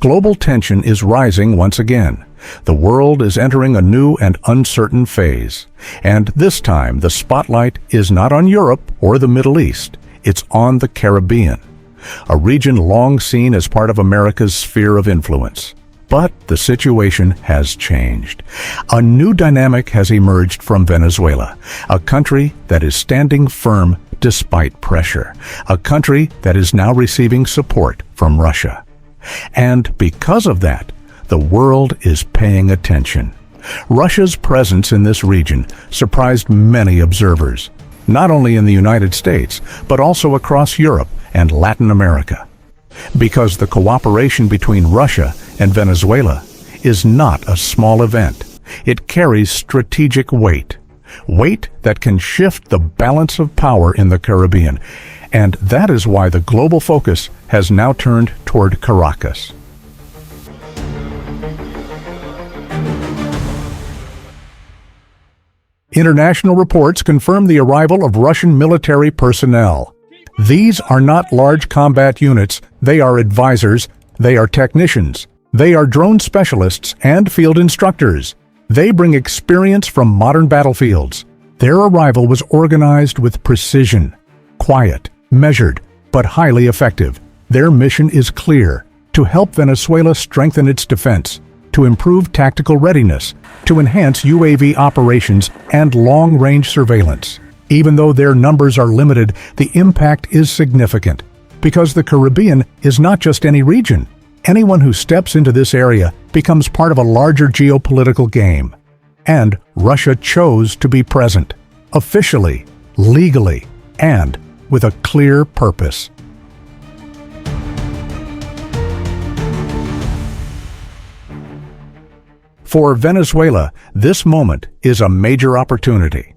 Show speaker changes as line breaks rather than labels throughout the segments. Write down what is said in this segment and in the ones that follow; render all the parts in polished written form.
Global tension is rising once again. The world is entering a new and uncertain phase. And this time, the spotlight is not on Europe or the Middle East. It's on the Caribbean, a region long seen as part of America's sphere of influence. But the situation has changed. A new dynamic has emerged from Venezuela, a country that is standing firm despite pressure, a country that is now receiving support from Russia. And because of that, the world is paying attention. Russia's presence in this region surprised many observers, not only in the United States, but also across Europe and Latin America. Because the cooperation between Russia and Venezuela is not a small event. It carries strategic weight that can shift the balance of power in the Caribbean. And that is why the global focus has now turned toward Caracas. International reports confirm the arrival of Russian military personnel. These are not large combat units, they are advisors, they are technicians, they are drone specialists and field instructors. They bring experience from modern battlefields. Their arrival was organized with precision, quiet, measured, but highly effective. Their mission is clear: to help Venezuela strengthen its defense, to improve tactical readiness, to enhance UAV operations and long-range surveillance. Even though their numbers are limited, the impact is significant, because the Caribbean is not just any region. Anyone who steps into this area becomes part of a larger geopolitical game. And Russia chose to be present, officially, legally, and with a clear purpose. For Venezuela, this moment is a major opportunity.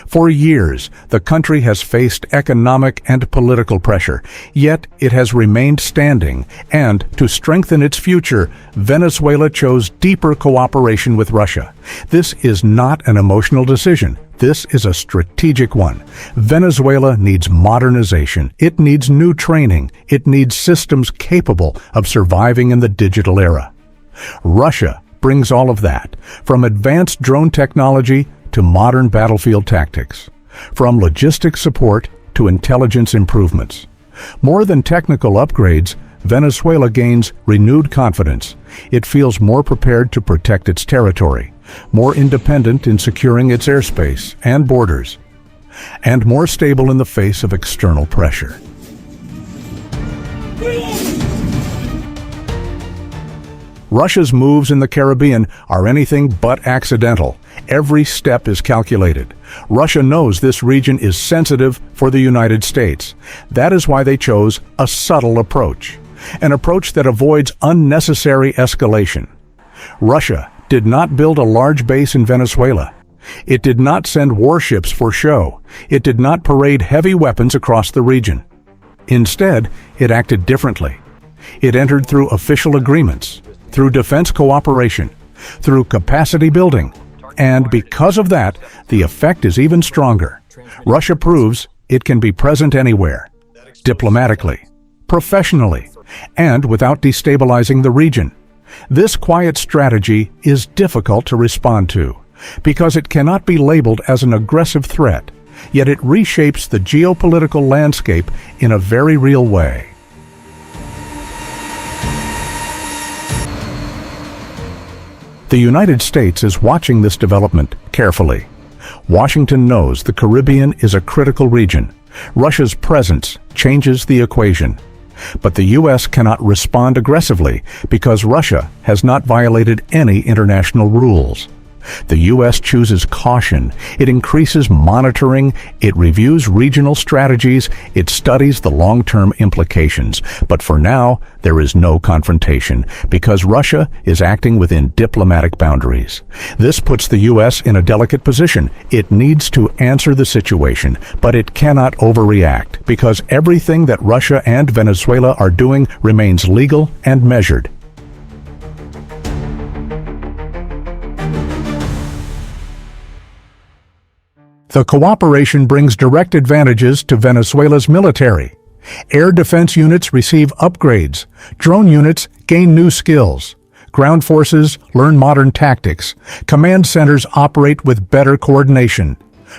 For years, the country has faced economic and political pressure, yet it has remained standing, and to strengthen its future, Venezuela chose deeper cooperation with Russia. This is not an emotional decision. This is a strategic one. Venezuela needs modernization. It needs new training. It needs systems capable of surviving in the digital era. Russia brings all of that, from advanced drone technology to modern battlefield tactics, from logistics support to intelligence improvements. More than technical upgrades, Venezuela gains renewed confidence. It feels more prepared to protect its territory, more independent in securing its airspace and borders, and more stable in the face of external pressure. Russia's moves in the Caribbean are anything but accidental. Every step is calculated. Russia knows this region is sensitive for the United States. That is why they chose a subtle approach, an approach that avoids unnecessary escalation. Russia did not build a large base in Venezuela. It did not send warships for show. It did not parade heavy weapons across the region. Instead, it acted differently. It entered through official agreements, through defense cooperation, through capacity building, and because of that, the effect is even stronger. Russia proves it can be present anywhere, diplomatically, professionally, and without destabilizing the region. This quiet strategy is difficult to respond to, because it cannot be labeled as an aggressive threat, yet it reshapes the geopolitical landscape in a very real way. The United States is watching this development carefully. Washington knows the Caribbean is a critical region. Russia's presence changes the equation. But the U.S. cannot respond aggressively because Russia has not violated any international rules. The U.S. chooses caution. It increases monitoring. It reviews regional strategies. It studies the long-term implications. But for now, there is no confrontation because Russia is acting within diplomatic boundaries. This puts the U.S. in a delicate position. It needs to answer the situation, but it cannot overreact because everything that Russia and Venezuela are doing remains legal and measured. The cooperation brings direct advantages to Venezuela's military. Air defense units receive upgrades. Drone units gain new skills. Ground forces learn modern tactics. Command centers operate with better coordination.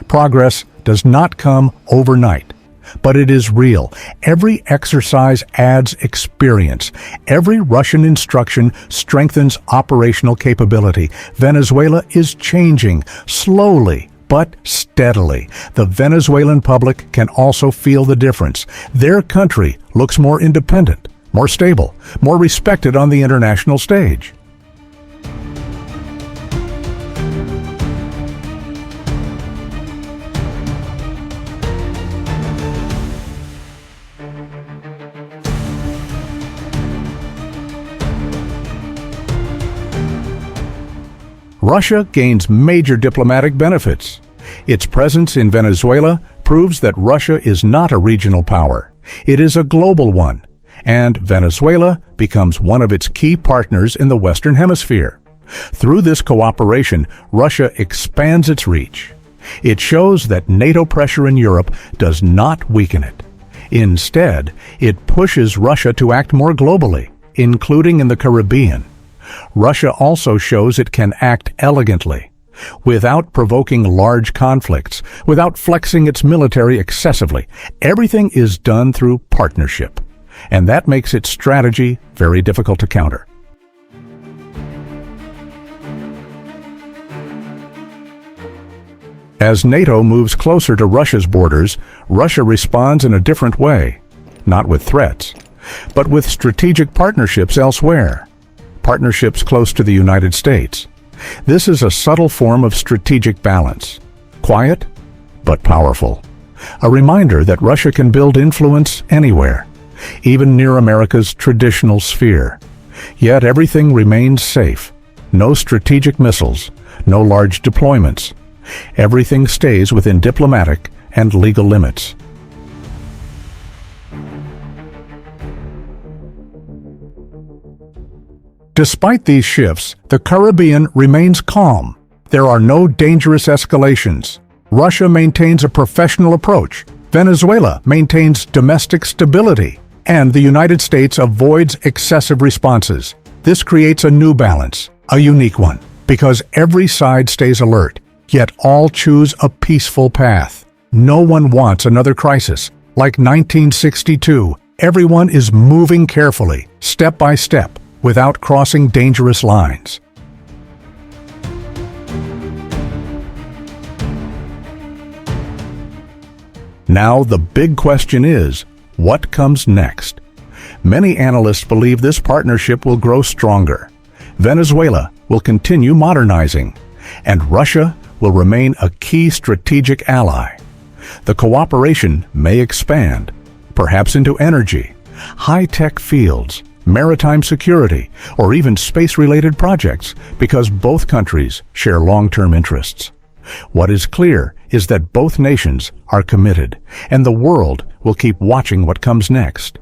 Progress does not come overnight, but it is real. Every exercise adds experience. Every Russian instruction strengthens operational capability. Venezuela is changing, slowly but steadily. The Venezuelan public can also feel the difference. Their country looks more independent, more stable, more respected on the international stage. Russia gains major diplomatic benefits. Its presence in Venezuela proves that Russia is not a regional power. It is a global one, and Venezuela becomes one of its key partners in the Western Hemisphere. Through this cooperation, Russia expands its reach. It shows that NATO pressure in Europe does not weaken it. Instead, it pushes Russia to act more globally, including in the Caribbean. Russia also shows it can act elegantly, without provoking large conflicts, without flexing its military excessively. Everything is done through partnership, and that makes its strategy very difficult to counter. As NATO moves closer to Russia's borders, Russia responds in a different way, not with threats, but with strategic partnerships elsewhere. Partnerships close to the United States. This is a subtle form of strategic balance. Quiet, but powerful. A reminder that Russia can build influence anywhere, even near America's traditional sphere. Yet everything remains safe. No strategic missiles, no large deployments. Everything stays within diplomatic and legal limits. Despite these shifts, the Caribbean remains calm. There are no dangerous escalations. Russia maintains a professional approach. Venezuela maintains domestic stability. And the United States avoids excessive responses. This creates a new balance, a unique one, because every side stays alert, yet all choose a peaceful path. No one wants another crisis. Like 1962, everyone is moving carefully, step by step, without crossing dangerous lines. Now the big question is, what comes next? Many analysts believe this partnership will grow stronger. Venezuela will continue modernizing, and Russia will remain a key strategic ally. The cooperation may expand, perhaps into energy, high-tech fields, maritime security, or even space-related projects, because both countries share long-term interests. What is clear is that both nations are committed, and the world will keep watching what comes next.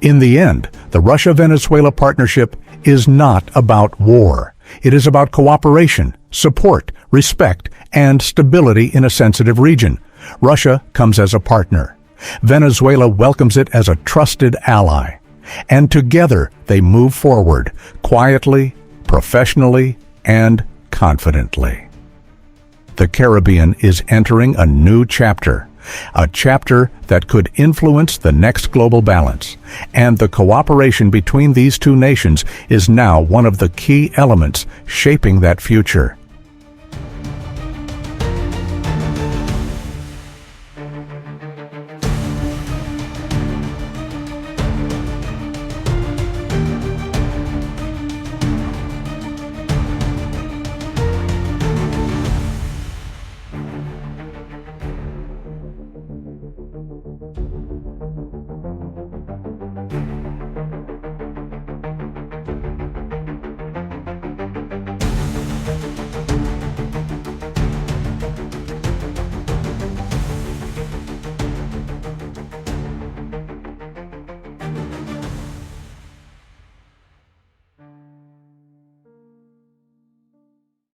In the end, the Russia-Venezuela partnership is not about war. It is about cooperation, support, respect, and stability in a sensitive region. Russia comes as a partner. Venezuela welcomes it as a trusted ally. And together they move forward, quietly, professionally, and confidently. The Caribbean is entering a new chapter. A chapter that could influence the next global balance. And the cooperation between these two nations is now one of the key elements shaping that future.